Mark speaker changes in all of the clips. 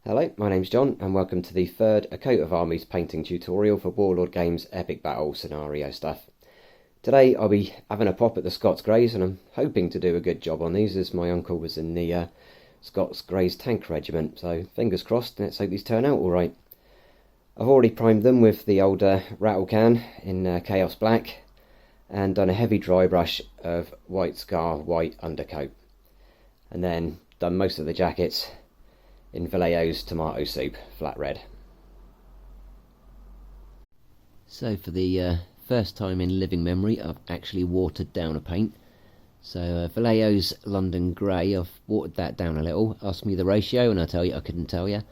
Speaker 1: Hello, my name's John and welcome to the third A Coat of Armies painting tutorial for Warlord Games epic battle scenario stuff. Today I'll be having a pop at the Scots Greys and I'm hoping to do a good job on these as my uncle was in the Scots Greys tank regiment, so fingers crossed, let's hope these turn out alright. I've already primed them with the old rattle can in Chaos Black and done a heavy dry brush of White Scar white undercoat, and then done most of the jackets in Vallejo's tomato soup, flat red.
Speaker 2: So for the first time in living memory, I've actually watered down a paint. So Vallejo's London Grey, I've watered that down a little. Ask me the ratio and I couldn't tell you.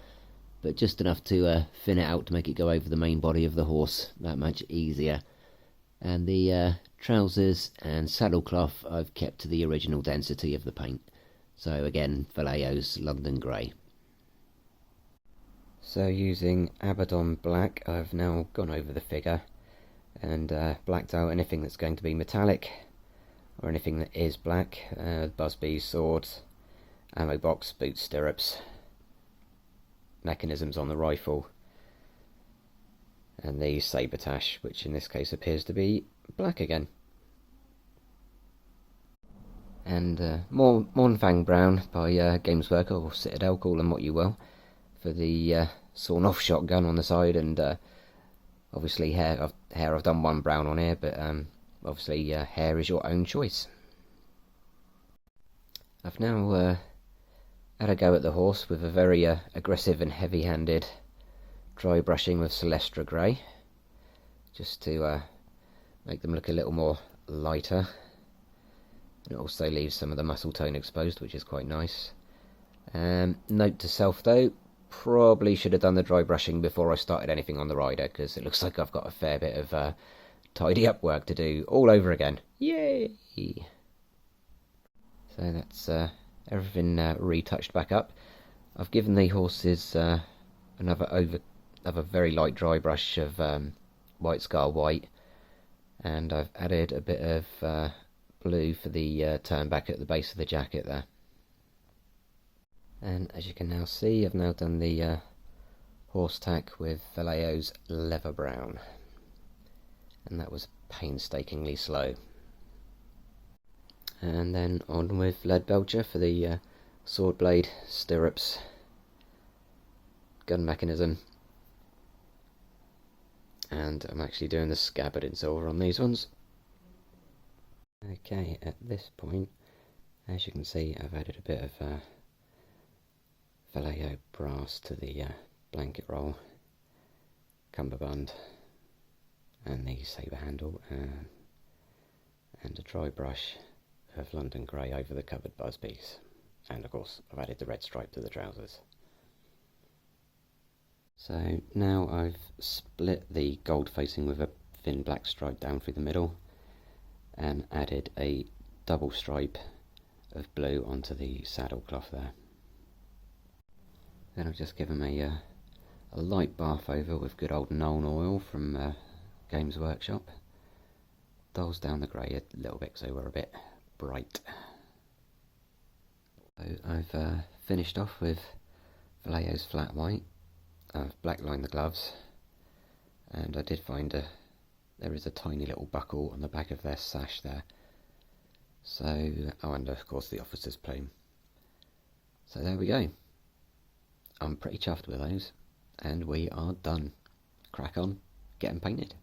Speaker 2: But just enough to thin it out to make it go over the main body of the horse, that much easier. And the trousers and saddle cloth I've kept to the original density of the paint. So again, Vallejo's London Grey.
Speaker 1: So using Abaddon Black, I've now gone over the figure and blacked out anything that's going to be metallic or anything that is black. Busby's, swords, ammo box, boots, stirrups, mechanisms on the rifle, and the sabretache, which in this case appears to be black again. And Mornfang Brown by Games Worker, or Citadel, call them what you will, for the sawn-off shotgun on the side, and obviously hair I've done one brown on here, but obviously hair is your own choice. I've now had a go at the horse with a very aggressive and heavy-handed dry brushing with Celestra Grey, just to make them look a little more lighter. It also leaves some of the muscle tone exposed, which is quite nice. Note to self though, probably should have done the dry brushing before I started anything on the rider, because it looks like I've got a fair bit of tidy up work to do all over again. Yay! So that's everything retouched back up. I've given the horses another very light dry brush of White Scar white, and I've added a bit of blue for the turn back at the base of the jacket there. And as you can now see, I've now done the horse tack with Vallejo's leather brown, and that was painstakingly slow. And then on with lead belcher for the sword blade, stirrups, gun mechanism, and I'm actually doing the scabbard in silver on these ones. Okay, at this point, as you can see, I've added a bit of Vallejo brass to the blanket roll, cummerbund, and the sabre handle, and a dry brush of London Grey over the covered busbies, and of course I've added the red stripe to the trousers. So now I've split the gold facing with a thin black stripe down through the middle, and added a double stripe of blue onto the saddle cloth there. Then I've just given a light bath over with good old Nuln oil from Games Workshop. Dulls down the grey a little bit so we're a bit bright. So I've finished off with Vallejo's flat white. I've black lined the gloves, and I did find there is a tiny little buckle on the back of their sash there. So, and of course the officer's plume. So there we go. I'm pretty chuffed with those, and we are done. Crack on, get them painted.